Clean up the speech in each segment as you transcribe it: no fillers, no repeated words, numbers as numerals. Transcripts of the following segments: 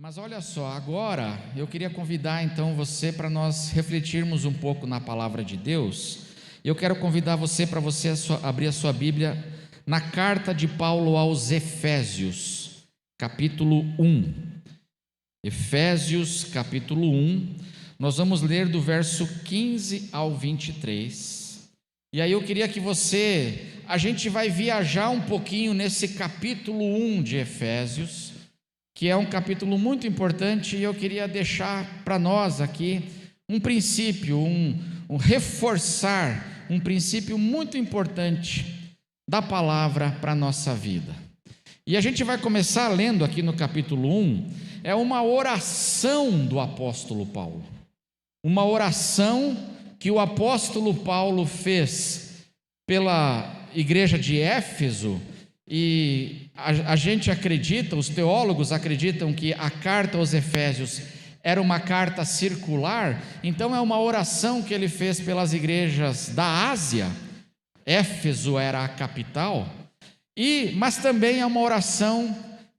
Mas olha só, agora eu queria convidar então você para nós refletirmos um pouco na palavra de Deus. Eu quero convidar você para você abrir a sua Bíblia na carta de Paulo aos Efésios, capítulo 1. Efésios, capítulo 1, nós vamos ler do verso 15 ao 23. E aí eu queria que a gente vai viajar um pouquinho nesse capítulo 1 de Efésios, que é um capítulo muito importante, e eu queria deixar para nós aqui um princípio, reforçar um princípio muito importante da palavra para a nossa vida. E a gente vai começar lendo aqui no capítulo 1, é uma oração do apóstolo Paulo, uma oração que o apóstolo Paulo fez pela igreja de Éfeso. E a gente acredita, os teólogos acreditam que a carta aos Efésios era uma carta circular, então é uma oração que ele fez pelas igrejas da Ásia. Éfeso era a capital, mas também é uma oração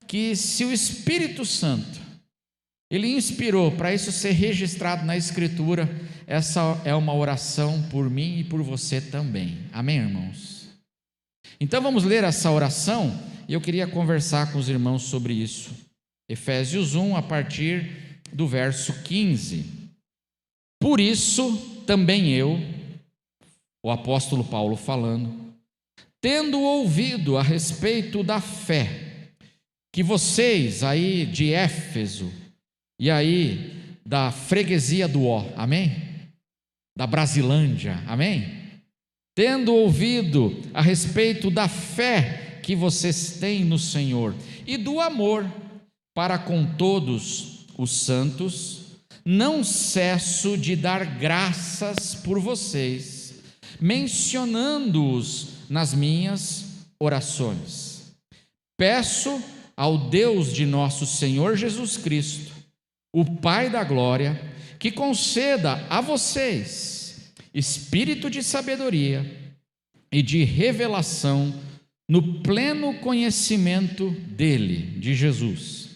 que, se o Espírito Santo ele inspirou para isso ser registrado na Escritura, essa é uma oração por mim e por você também. Amém, irmãos? Então vamos ler essa oração, e eu queria conversar com os irmãos sobre isso. Efésios 1, a partir do verso 15. Por isso também eu, o apóstolo Paulo falando, tendo ouvido a respeito da fé, que vocês aí de Éfeso, e aí da freguesia do Ó, amém? Da Brasilândia, amém? Tendo ouvido a respeito da fé que vocês têm no Senhor e do amor para com todos os santos, não cesso de dar graças por vocês, mencionando-os nas minhas orações. Peço ao Deus de nosso Senhor Jesus Cristo, o Pai da glória, que conceda a vocês espírito de sabedoria e de revelação no pleno conhecimento dele, de Jesus.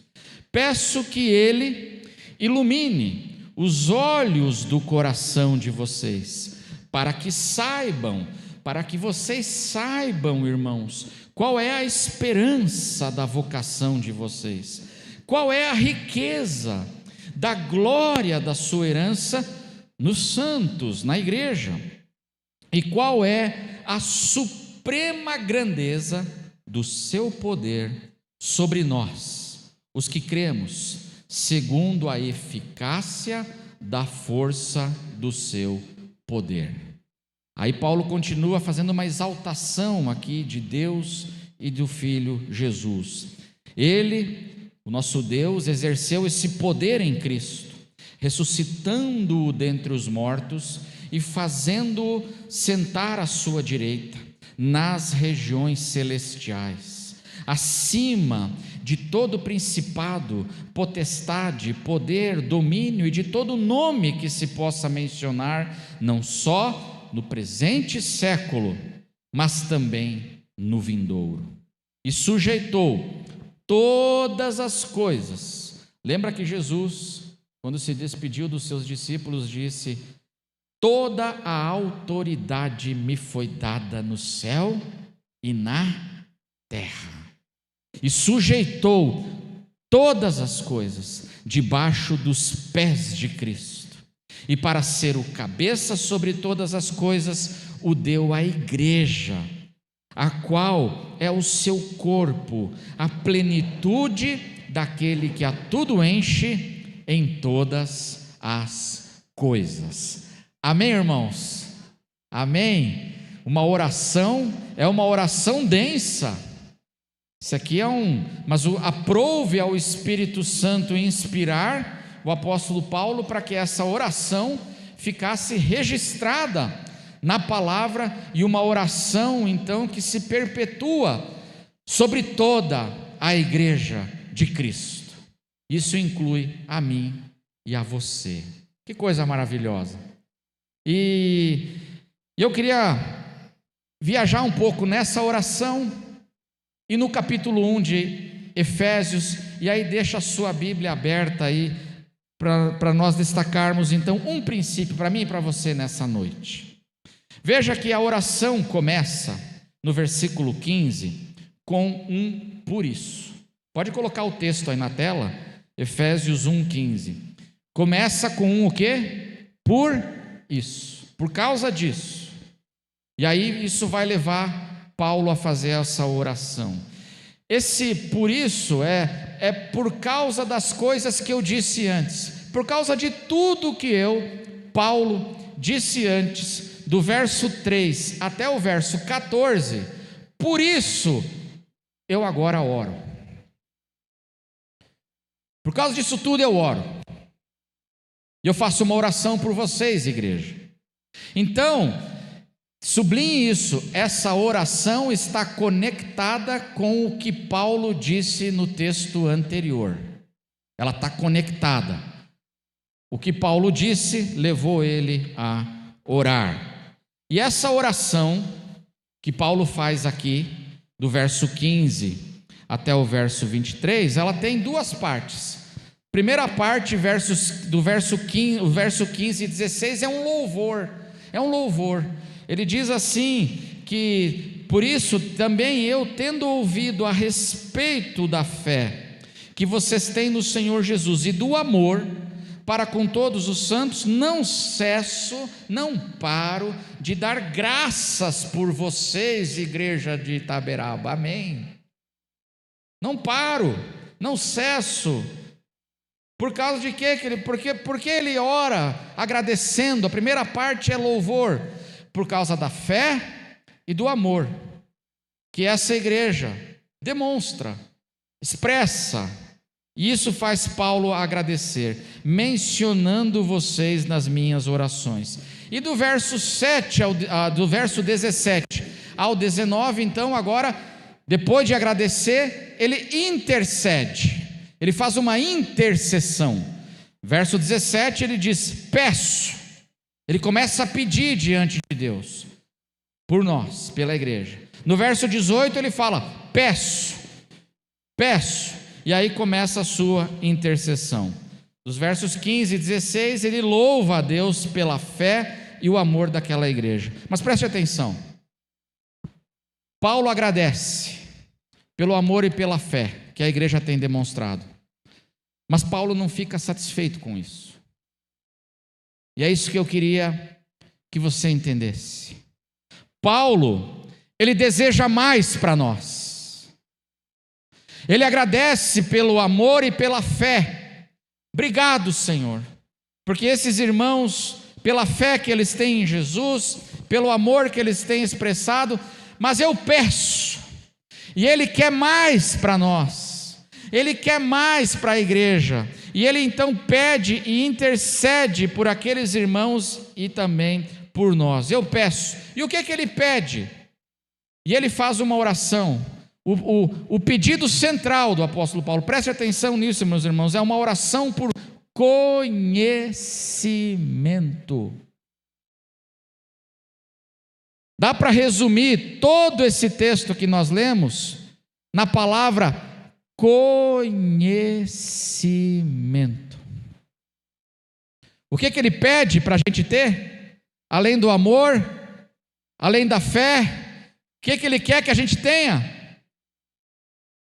Peço que ele ilumine os olhos do coração de vocês, para que vocês saibam, irmãos, qual é a esperança da vocação de vocês, qual é a riqueza da glória da sua herança nos santos, na igreja, e qual é a suprema grandeza do seu poder sobre nós, os que cremos, segundo a eficácia da força do seu poder. Aí Paulo continua fazendo uma exaltação aqui de Deus e do Filho Jesus. Ele, o nosso Deus, exerceu esse poder em Cristo, ressuscitando-o dentre os mortos e fazendo-o sentar à sua direita, nas regiões celestiais, acima de todo principado, potestade, poder, domínio e de todo nome que se possa mencionar, não só no presente século, mas também no vindouro. E sujeitou todas as coisas. Lembra que Jesus, quando se despediu dos seus discípulos, disse: toda a autoridade me foi dada no céu e na terra. E sujeitou todas as coisas debaixo dos pés de Cristo. E para ser o cabeça sobre todas as coisas, o deu à igreja, a qual é o seu corpo, a plenitude daquele que a tudo enche em todas as coisas. Amém, irmãos? Amém? Uma oração, é uma oração densa. Isso aqui mas aprove ao Espírito Santo inspirar o apóstolo Paulo para que essa oração ficasse registrada na palavra, e uma oração então que se perpetua sobre toda a igreja de Cristo. Isso inclui a mim e a você. Que coisa maravilhosa. E eu queria viajar um pouco nessa oração e no capítulo 1 de Efésios, e aí deixa a sua Bíblia aberta aí, para nós destacarmos então um princípio para mim e para você nessa noite. Veja que a oração começa no versículo 15 com um por isso. Pode colocar o texto aí na tela, Efésios 1,15. Começa com um o quê? Por isso, por causa disso. E aí isso vai levar Paulo a fazer essa oração. Esse por isso é por causa das coisas que eu disse antes, por causa de tudo que Paulo, disse antes, do verso 3 até o verso 14, por isso eu agora oro. Por causa disso tudo eu oro. E eu faço uma oração por vocês, igreja. Então, sublinhe isso, essa oração está conectada com o que Paulo disse no texto anterior. Ela está conectada. O que Paulo disse levou ele a orar. E essa oração que Paulo faz aqui, do verso 15 até o verso 23, ela tem duas partes. Primeira parte, do verso 15 e 16, é um louvor. Ele diz assim, que por isso também eu, tendo ouvido a respeito da fé que vocês têm no Senhor Jesus e do amor para com todos os santos, não cesso, não paro de dar graças por vocês, igreja de Itaberaba, amém? Não paro, não cesso. Por causa de quê? Porque ele ora agradecendo. A primeira parte é louvor, por causa da fé e do amor que essa igreja demonstra, expressa, e isso faz Paulo agradecer, mencionando vocês nas minhas orações. E do verso 17 ao 19, então agora, depois de agradecer, ele intercede, ele faz uma intercessão. Verso 17 ele diz, peço. Ele começa a pedir diante de Deus, por nós, pela igreja. No verso 18 ele fala, peço. E aí começa a sua intercessão. Dos versos 15 e 16 ele louva a Deus pela fé e o amor daquela igreja. Mas preste atenção, Paulo agradece pelo amor e pela fé que a igreja tem demonstrado. Mas Paulo não fica satisfeito com isso. E é isso que eu queria que você entendesse. Paulo, ele deseja mais para nós. Ele agradece pelo amor e pela fé. Obrigado, Senhor, porque esses irmãos, pela fé que eles têm em Jesus, pelo amor que eles têm expressado, mas eu peço, e Ele quer mais para nós, Ele quer mais para a igreja, e Ele então pede e intercede por aqueles irmãos e também por nós. Eu peço, e o que é que Ele pede? E Ele faz uma oração. O pedido central do apóstolo Paulo, preste atenção nisso, meus irmãos, é uma oração por conhecimento. Dá para resumir todo esse texto que nós lemos na palavra conhecimento. O que ele pede para a gente ter? Além do amor, além da fé, o que ele quer que a gente tenha?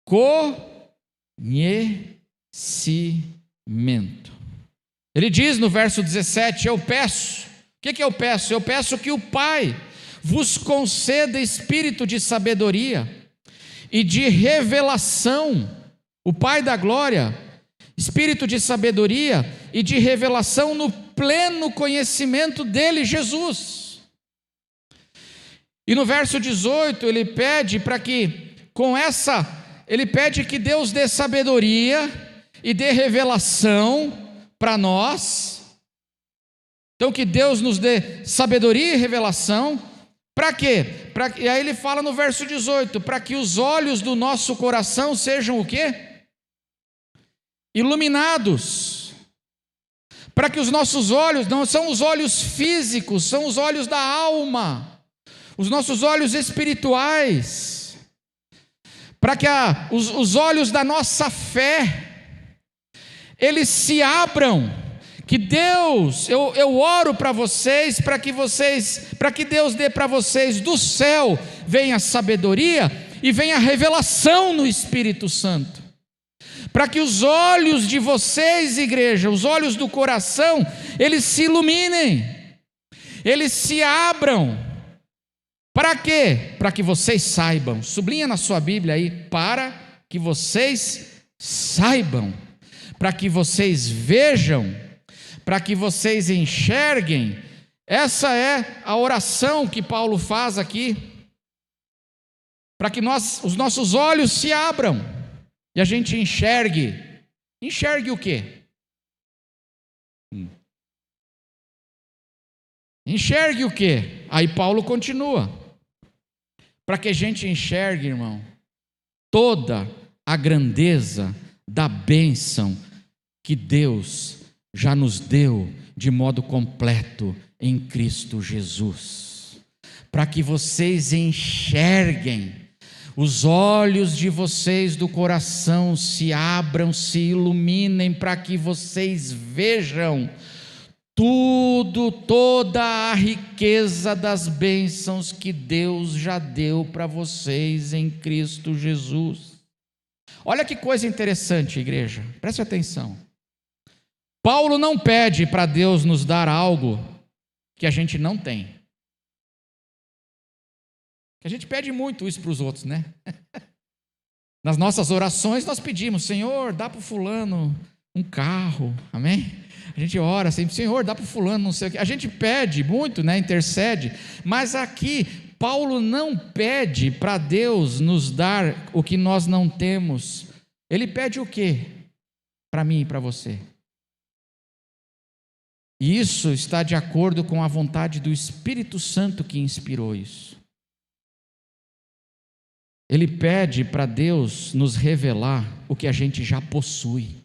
Conhecimento. Ele diz no verso 17, eu peço. O que eu peço? Eu peço que o Pai vos conceda espírito de sabedoria e de revelação. O Pai da glória, espírito de sabedoria e de revelação no pleno conhecimento dele, Jesus. E no verso 18 ele pede para que ele pede que Deus dê sabedoria e dê revelação para nós. Então que Deus nos dê sabedoria e revelação. Para quê? E aí ele fala no verso 18, para que os olhos do nosso coração sejam o quê? Iluminados. Para que os nossos olhos, não são os olhos físicos, são os olhos da alma, os nossos olhos espirituais. Para que os olhos da nossa fé eles se abram. Que Deus, eu oro para vocês, para que Deus dê para vocês do céu, venha sabedoria e venha revelação no Espírito Santo. Para que os olhos de vocês, igreja, os olhos do coração, eles se iluminem, eles se abram. Para quê? Para que vocês saibam, sublinha na sua Bíblia aí, para que vocês saibam, para que vocês vejam, para que vocês enxerguem. Essa é a oração que Paulo faz aqui, para que os nossos olhos se abram e a gente enxergue. Enxergue o quê? Enxergue o quê? Aí Paulo continua, para que a gente enxergue, irmão, toda a grandeza da bênção que Deus já nos deu de modo completo em Cristo Jesus, para que vocês enxerguem, os olhos de vocês do coração se abram, se iluminem, para que vocês vejam toda a riqueza das bênçãos que Deus já deu para vocês em Cristo Jesus. Olha que coisa interessante, igreja, preste atenção. Paulo não pede para Deus nos dar algo que a gente não tem. A gente pede muito isso para os outros, né? Nas nossas orações nós pedimos: Senhor, dá para o fulano um carro, amém? A gente ora sempre: Senhor, dá para o fulano não sei o quê. A gente pede muito, né? Intercede, mas aqui Paulo não pede para Deus nos dar o que nós não temos. Ele pede o quê? Para mim e para você. E isso está de acordo com a vontade do Espírito Santo que inspirou isso. Ele pede para Deus nos revelar o que a gente já possui.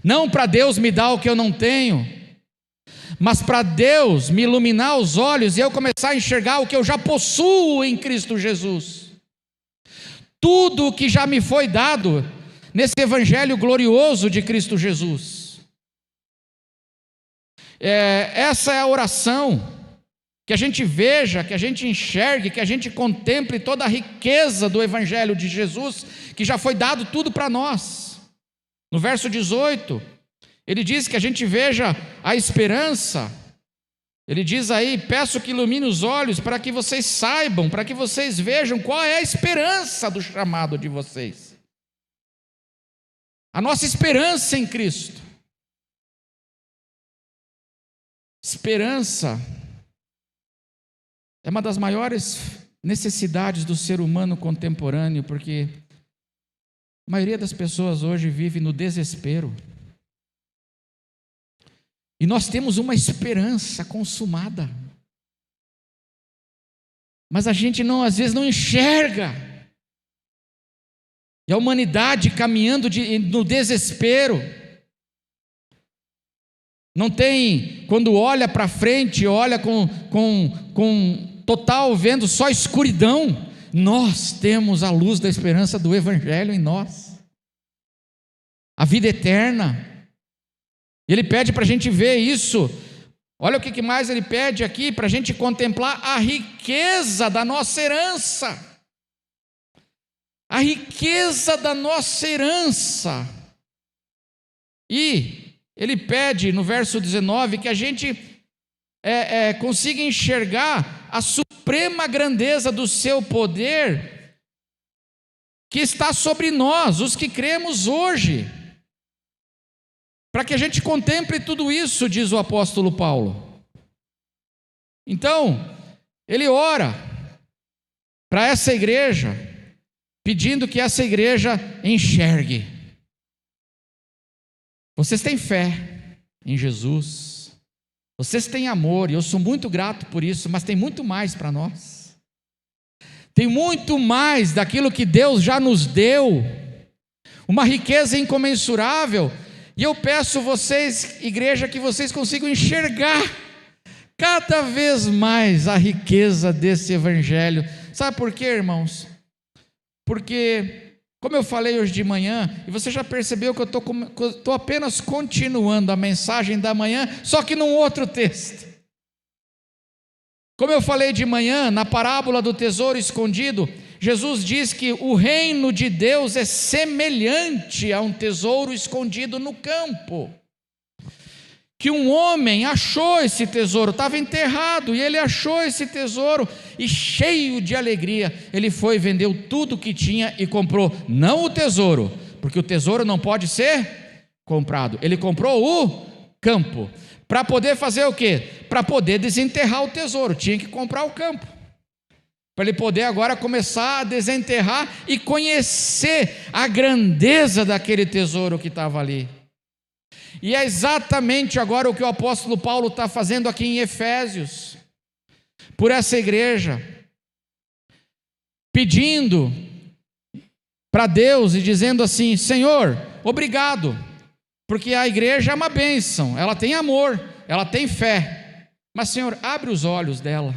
Não para Deus me dar o que eu não tenho, mas para Deus me iluminar os olhos e eu começar a enxergar o que eu já possuo em Cristo Jesus. Tudo o que já me foi dado nesse evangelho glorioso de Cristo Jesus. Essa é a oração, que a gente veja, que a gente enxergue, que a gente contemple toda a riqueza do evangelho de Jesus, que já foi dado tudo para nós. No verso 18, ele diz que a gente veja a esperança. Ele diz aí: peço que ilumine os olhos para que vocês saibam, para que vocês vejam qual é a esperança do chamado de vocês. A nossa esperança em Cristo. Esperança é uma das maiores necessidades do ser humano contemporâneo, porque a maioria das pessoas hoje vive no desespero. E nós temos uma esperança consumada, mas a gente às vezes não enxerga. E a humanidade caminhando no desespero. Não tem, quando olha para frente, olha com total vendo só escuridão. Nós temos a luz da esperança do Evangelho em nós, a vida eterna. Ele pede para a gente ver isso. Olha o que mais ele pede aqui, para a gente contemplar a riqueza da nossa herança. A riqueza da nossa herança. E ele pede no verso 19 que a gente consiga enxergar a suprema grandeza do seu poder que está sobre nós, os que cremos hoje. Para que a gente contemple tudo isso, diz o apóstolo Paulo. Então, ele ora para essa igreja, pedindo que essa igreja enxergue. Vocês têm fé em Jesus, vocês têm amor, e eu sou muito grato por isso, mas tem muito mais para nós. Tem muito mais daquilo que Deus já nos deu, uma riqueza incomensurável. E eu peço vocês, igreja, que vocês consigam enxergar cada vez mais a riqueza desse evangelho. Sabe por quê, irmãos? Porque Como eu falei hoje de manhã, e você já percebeu que eu estou apenas continuando a mensagem da manhã, só que num outro texto. Como eu falei de manhã, na parábola do tesouro escondido, Jesus diz que o reino de Deus é semelhante a um tesouro escondido no campo. Que um homem achou esse tesouro, estava enterrado, e ele achou esse tesouro, e cheio de alegria, ele foi e vendeu tudo que tinha e comprou, não o tesouro, porque o tesouro não pode ser comprado, ele comprou o campo, para poder fazer o quê? Para poder desenterrar o tesouro, tinha que comprar o campo, para ele poder agora começar a desenterrar e conhecer a grandeza daquele tesouro que estava ali. E é exatamente agora o que o apóstolo Paulo está fazendo aqui em Efésios, por essa igreja, pedindo para Deus e dizendo assim: Senhor, obrigado, porque a igreja é uma bênção, ela tem amor, ela tem fé, mas Senhor, abre os olhos dela,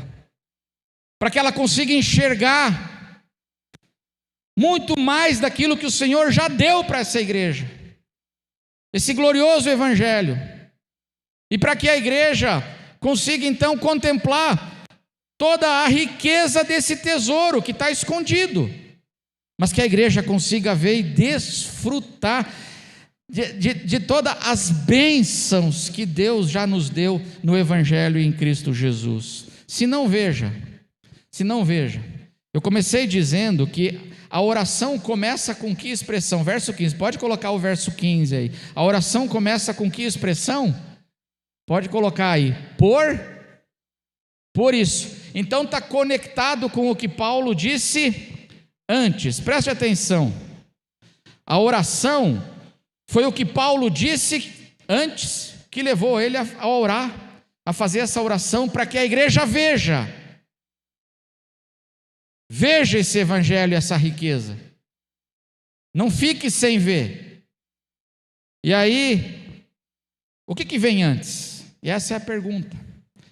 para que ela consiga enxergar muito mais daquilo que o Senhor já deu para essa igreja, esse glorioso evangelho, e para que a igreja consiga então contemplar toda a riqueza desse tesouro que está escondido, mas que a igreja consiga ver e desfrutar de todas as bênçãos que Deus já nos deu no evangelho em Cristo Jesus. Se não veja, eu comecei dizendo que a oração começa com que expressão? Verso 15, pode colocar o verso 15 aí. A oração começa com que expressão? Pode colocar aí, por isso. Então está conectado com o que Paulo disse antes, preste atenção. A oração foi o que Paulo disse antes, que levou ele a orar, a fazer essa oração, para que a igreja veja esse evangelho, essa riqueza, não fique sem ver. E aí, o que vem antes? E essa é a pergunta.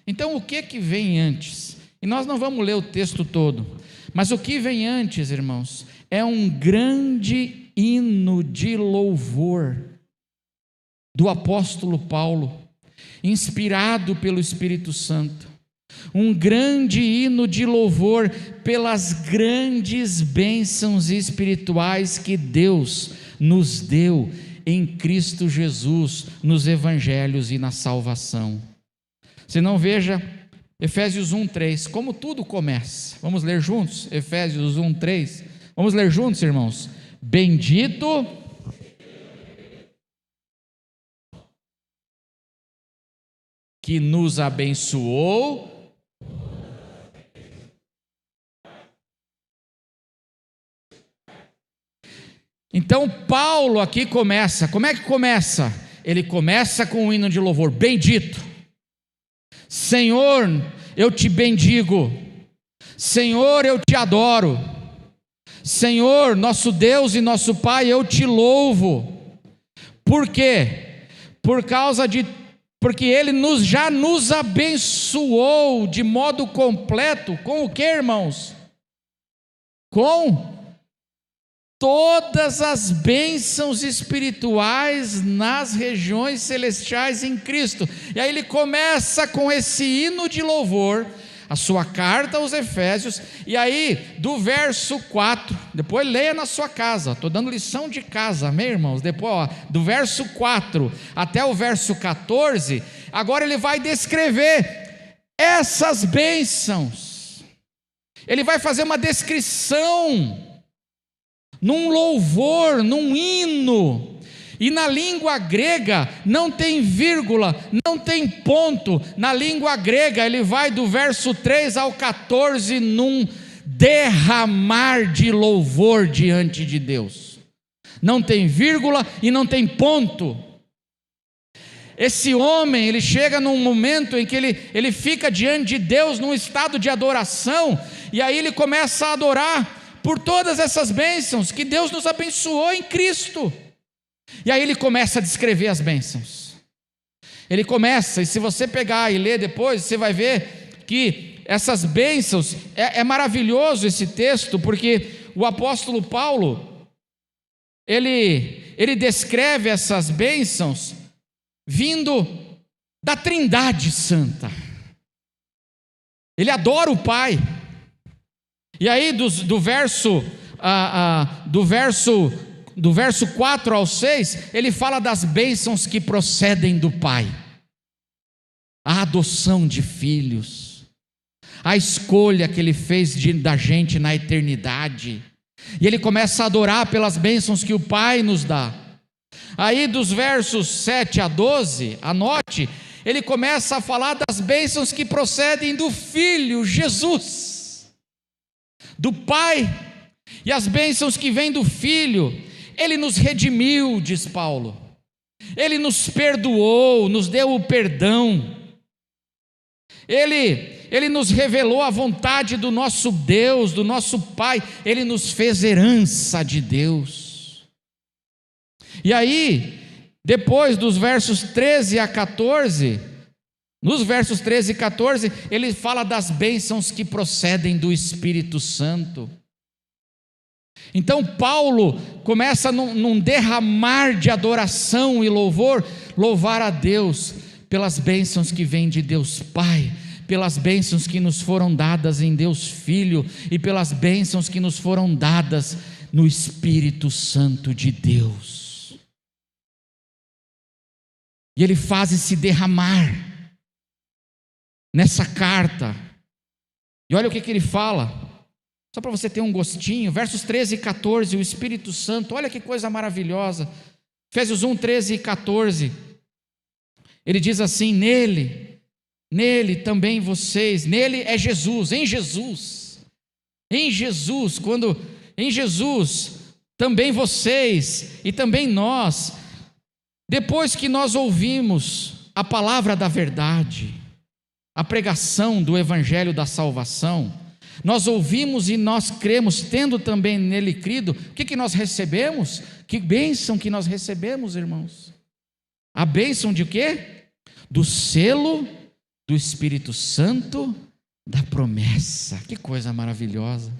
Então, o que vem antes? E nós não vamos ler o texto todo, mas o que vem antes, irmãos, é um grande hino de louvor do apóstolo Paulo, inspirado pelo Espírito Santo. Um grande hino de louvor pelas grandes bênçãos espirituais que Deus nos deu em Cristo Jesus, nos evangelhos e na salvação. Se não, veja Efésios 1:3, como tudo começa. Vamos ler juntos? Efésios 1:3. Vamos ler juntos, irmãos? Bendito que nos abençoou . Então Paulo aqui começa, como é que começa? Ele começa com um hino de louvor: bendito, Senhor, eu te bendigo, Senhor, eu te adoro, Senhor, nosso Deus e nosso Pai, eu te louvo. Por quê? Porque Ele já nos abençoou de modo completo, com o que, irmãos? Com todas as bênçãos espirituais nas regiões celestiais em Cristo. E aí ele começa com esse hino de louvor, a sua carta aos Efésios, e aí do verso 4, depois leia na sua casa, estou dando lição de casa, amém, irmãos? Depois, do verso 4 até o verso 14, agora ele vai descrever essas bênçãos, ele vai fazer uma descrição num louvor, num hino, e na língua grega não tem vírgula, não tem ponto. Na língua grega ele vai do verso 3 ao 14 num derramar de louvor diante de Deus, não tem vírgula e não tem ponto. Esse homem, ele chega num momento em que ele fica diante de Deus num estado de adoração, e aí ele começa a adorar por todas essas bênçãos que Deus nos abençoou em Cristo. E aí ele começa a descrever as bênçãos. Ele começa, e se você pegar e ler depois, você vai ver que essas bênçãos, é maravilhoso esse texto, porque o apóstolo Paulo, ele descreve essas bênçãos vindo da Trindade Santa. Ele adora o Pai. E aí do verso 4 ao 6, ele fala das bênçãos que procedem do Pai. A adoção de filhos, a escolha que Ele fez da gente na eternidade. E ele começa a adorar pelas bênçãos que o Pai nos dá. Aí dos versos 7 a 12, anote, ele começa a falar das bênçãos que procedem do Filho Jesus, do Pai, e as bênçãos que vêm do Filho. Ele nos redimiu, diz Paulo, Ele nos perdoou, nos deu o perdão, Ele nos revelou a vontade do nosso Deus, do nosso Pai, Ele nos fez herança de Deus. E aí, depois dos versos 13 a 14, nos versos 13 e 14, ele fala das bênçãos que procedem do Espírito Santo. Então Paulo começa num derramar de adoração e louvor, louvar a Deus pelas bênçãos que vêm de Deus Pai, pelas bênçãos que nos foram dadas em Deus Filho e pelas bênçãos que nos foram dadas no Espírito Santo de Deus. E ele faz esse derramar nessa carta. E olha o que ele fala, só para você ter um gostinho, versos 13 e 14, o Espírito Santo, olha que coisa maravilhosa. Efésios 1, 13 e 14, ele diz assim: nele também vocês, nele é Jesus, em Jesus, também vocês e também nós, depois que nós ouvimos a palavra da verdade, a pregação do evangelho da salvação, nós ouvimos e nós cremos, tendo também nele crido, o que nós recebemos? Que bênção que nós recebemos, irmãos? A bênção de quê? Do selo do Espírito Santo da promessa. Que coisa maravilhosa!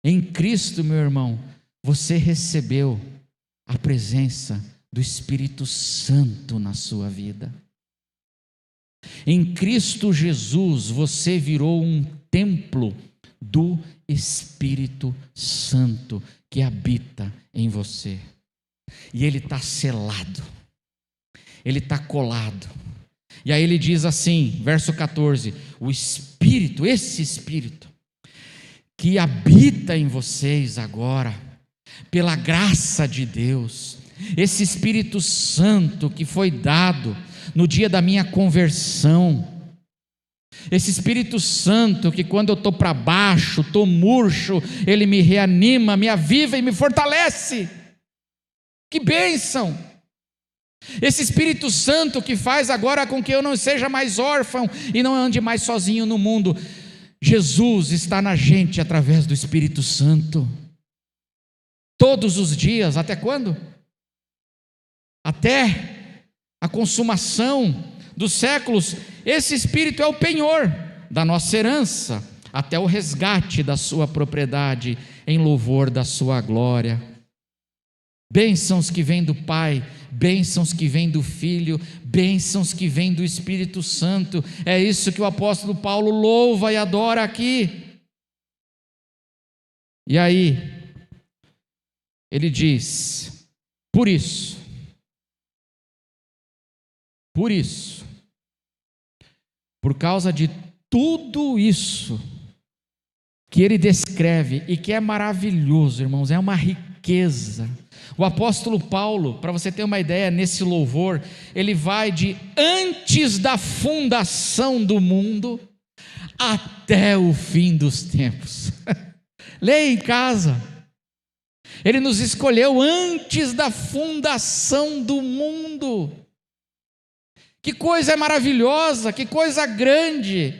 Em Cristo, meu irmão, você recebeu a presença do Espírito Santo na sua vida. Em Cristo Jesus, você virou um templo do Espírito Santo que habita em você. E ele está selado, ele está colado. E aí ele diz assim, verso 14: o Espírito, esse Espírito que habita em vocês agora, pela graça de Deus, esse Espírito Santo que foi dado no dia da minha conversão, esse Espírito Santo que quando eu estou para baixo, estou murcho, ele me reanima, me aviva e me fortalece. Que bênção! Esse Espírito Santo que faz agora com que eu não seja mais órfão e não ande mais sozinho no mundo. Jesus está na gente através do Espírito Santo, todos os dias. Até quando? Até a consumação dos séculos. Esse Espírito é o penhor da nossa herança, até o resgate da sua propriedade, em louvor da sua glória. Bênçãos que vêm do Pai, bênçãos que vêm do Filho, bênçãos que vêm do Espírito Santo. É isso que o apóstolo Paulo louva e adora aqui. E aí ele diz: por isso, por causa de tudo isso que ele descreve e que é maravilhoso, irmãos, é uma riqueza. O apóstolo Paulo, para você ter uma ideia, nesse louvor, ele vai de antes da fundação do mundo até o fim dos tempos. Leia em casa. Ele nos escolheu antes da fundação do mundo. Que coisa maravilhosa, que coisa grande.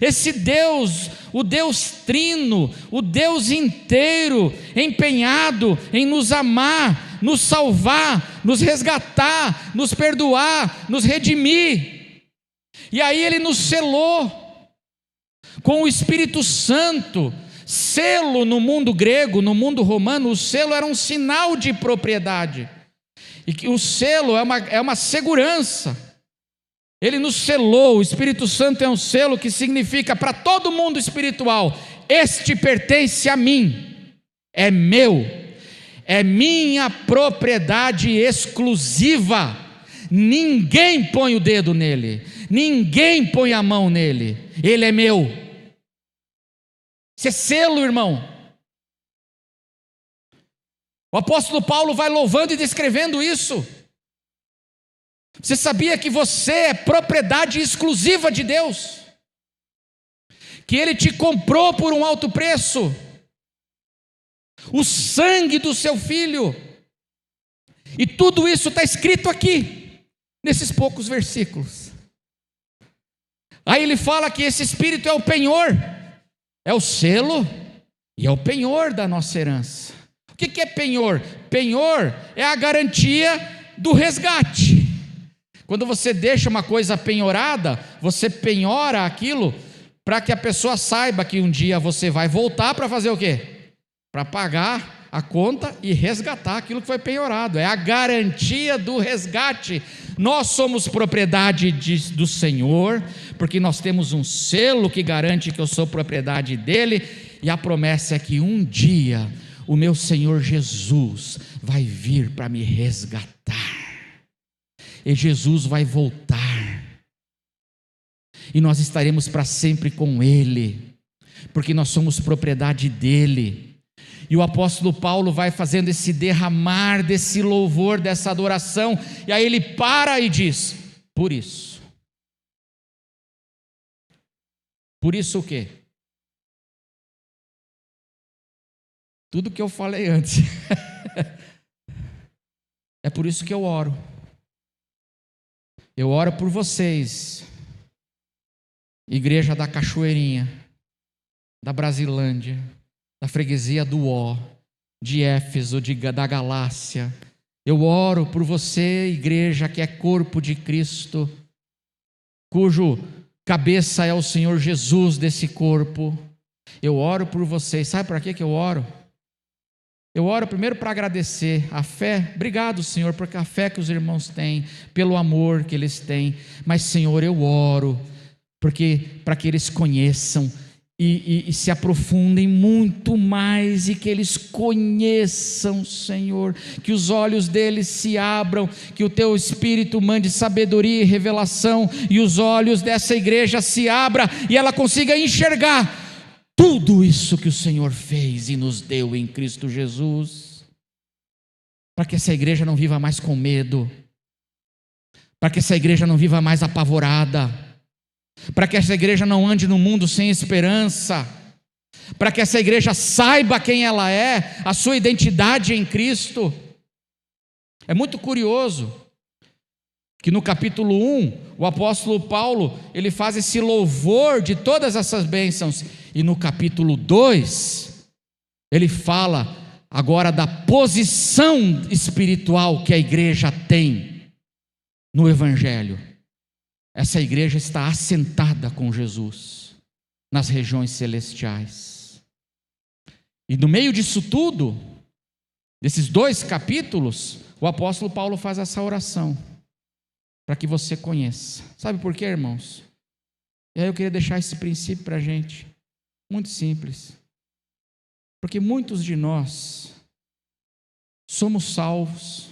Esse Deus, o Deus trino, o Deus inteiro, empenhado em nos amar, nos salvar, nos resgatar, nos perdoar, nos redimir. E aí ele nos selou com o Espírito Santo, Selo no mundo grego, no mundo romano, o selo era um sinal de propriedade. E que o selo é uma segurança. Ele nos selou, o Espírito Santo é um selo que significa para todo mundo espiritual: este pertence a mim, é meu, é minha propriedade exclusiva. Ninguém põe o dedo nele, ninguém põe a mão nele, ele é meu. Isso é selo, irmão. O apóstolo Paulo vai louvando e descrevendo isso. Você sabia que você é propriedade exclusiva de Deus? Que Ele te comprou por um alto preço? O sangue do seu Filho. E tudo isso está escrito aqui, nesses poucos versículos. Aí ele fala que esse Espírito é o penhor, é o selo e é o penhor da nossa herança. O que é penhor? Penhor é a garantia do resgate. Quando você deixa uma coisa penhorada, você penhora aquilo para que a pessoa saiba que um dia você vai voltar para fazer o quê? Para pagar a conta e resgatar aquilo que foi penhorado. É a garantia do resgate. Nós somos propriedade do Senhor, porque nós temos um selo que garante que eu sou propriedade dele, e a promessa é que um dia o meu Senhor Jesus vai vir para me resgatar, e Jesus vai voltar, e nós estaremos para sempre com ele, porque nós somos propriedade dele. E o apóstolo Paulo vai fazendo esse derramar desse louvor, dessa adoração, e aí ele para e diz: por isso o quê? Tudo que eu falei antes. É por isso que eu oro. Eu oro por vocês, igreja da Cachoeirinha, da Brasilândia, da freguesia do Ó, de Éfeso, da Galácia. Eu oro por você, igreja que é corpo de Cristo, cujo cabeça é o Senhor Jesus desse corpo. Eu oro por vocês. Sabe para que eu oro? Eu oro primeiro para agradecer a fé. Obrigado, Senhor, porque a fé que os irmãos têm, pelo amor que eles têm. Mas, Senhor, eu oro para que eles conheçam e se aprofundem muito mais, e que eles conheçam, Senhor, que os olhos deles se abram, que o Teu Espírito mande sabedoria e revelação, e os olhos dessa igreja se abram, e ela consiga enxergar tudo isso que o Senhor fez e nos deu em Cristo Jesus, para que essa igreja não viva mais com medo, para que essa igreja não viva mais apavorada, para que essa igreja não ande no mundo sem esperança, para que essa igreja saiba quem ela é, a sua identidade em Cristo. É muito curioso que no capítulo 1, o apóstolo Paulo, ele faz esse louvor de todas essas bênçãos, e no capítulo 2, ele fala agora da posição espiritual que a igreja tem no Evangelho. Essa igreja está assentada com Jesus nas regiões celestiais. E no meio disso tudo, desses 2 capítulos, o apóstolo Paulo faz essa oração, para que você conheça. Sabe por quê, irmãos? E aí eu queria deixar esse princípio para a gente, muito simples. Porque muitos de nós somos salvos,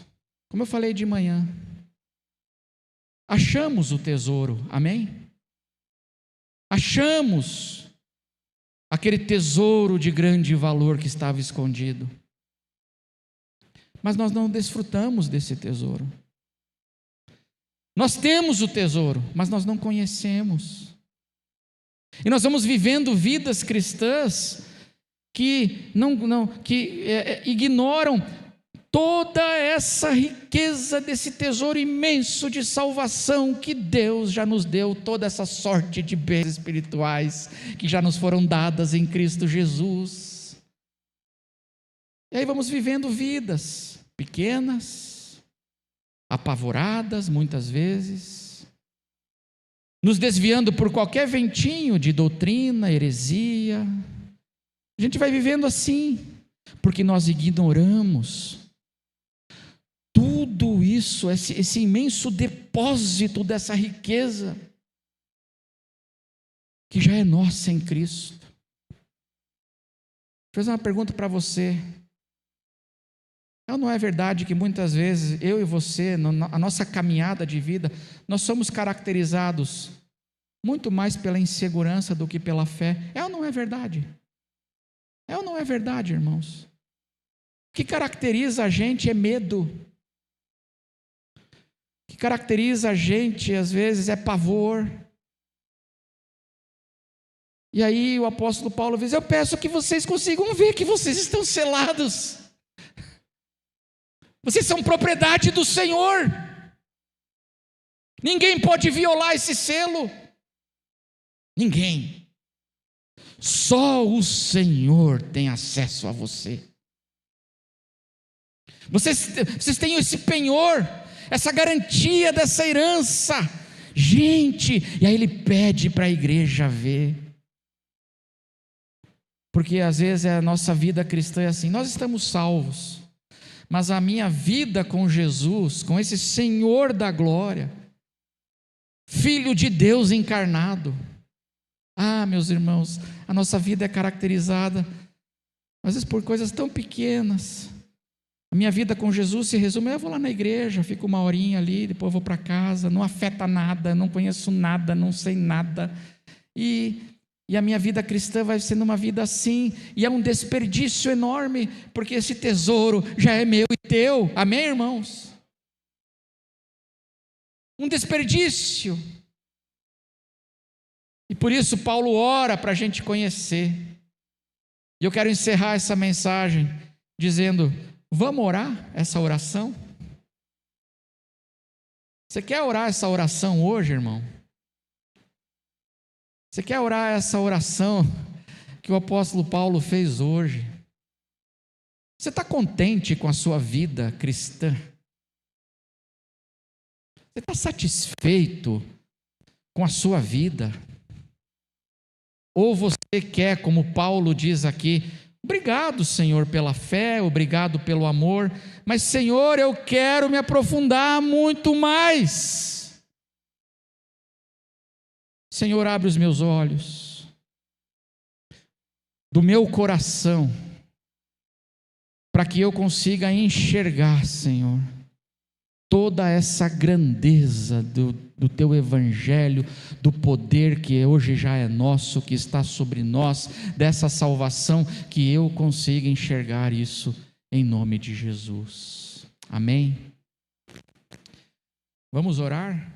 como eu falei de manhã, achamos o tesouro, amém? Achamos aquele tesouro de grande valor que estava escondido, mas nós não desfrutamos desse tesouro. Nós temos o tesouro, mas nós não conhecemos, e nós vamos vivendo vidas cristãs que ignoram toda essa riqueza desse tesouro imenso de salvação que Deus já nos deu, toda essa sorte de bênçãos espirituais que já nos foram dadas em Cristo Jesus. E aí vamos vivendo vidas pequenas, apavoradas muitas vezes, nos desviando por qualquer ventinho de doutrina, heresia, A gente vai vivendo assim, porque nós ignoramos tudo isso, esse imenso depósito dessa riqueza, que já é nossa em Cristo. Vou fazer uma pergunta para você. Não é verdade que muitas vezes eu e você, a nossa caminhada de vida, nós somos caracterizados muito mais pela insegurança do que pela fé? É ou não é verdade? É ou não é verdade, irmãos? O que caracteriza a gente é medo. O que caracteriza a gente, às vezes, é pavor. E aí o apóstolo Paulo diz: eu peço que vocês consigam ver que vocês estão selados. Vocês são propriedade do Senhor. Ninguém pode violar esse selo. Ninguém. Só o Senhor tem acesso a você. Vocês têm esse penhor, essa garantia dessa herança. Gente, e aí ele pede para a igreja ver. Porque às vezes a nossa vida cristã é assim: nós estamos salvos, mas a minha vida com Jesus, com esse Senhor da glória, Filho de Deus encarnado, meus irmãos, a nossa vida é caracterizada, às vezes, por coisas tão pequenas. A minha vida com Jesus se resume: eu vou lá na igreja, fico uma horinha ali, depois vou para casa, não afeta nada, não conheço nada, não sei nada, e a minha vida cristã vai sendo uma vida assim, e é um desperdício enorme, porque esse tesouro já é meu e teu. Amém, irmãos? Um desperdício. E por isso Paulo ora para a gente conhecer. E eu quero encerrar essa mensagem dizendo: vamos orar essa oração? Você quer orar essa oração hoje, irmão? Você quer orar essa oração que o apóstolo Paulo fez hoje? Você está contente com a sua vida cristã? Você está satisfeito com a sua vida? Ou você quer, como Paulo diz aqui: obrigado, Senhor, pela fé, obrigado pelo amor, mas, Senhor, eu quero me aprofundar muito mais. Senhor, abre os meus olhos, do meu coração, para que eu consiga enxergar, Senhor, toda essa grandeza do Teu Evangelho, do poder que hoje já é nosso, que está sobre nós, dessa salvação, que eu consiga enxergar isso em nome de Jesus. Amém? Vamos orar?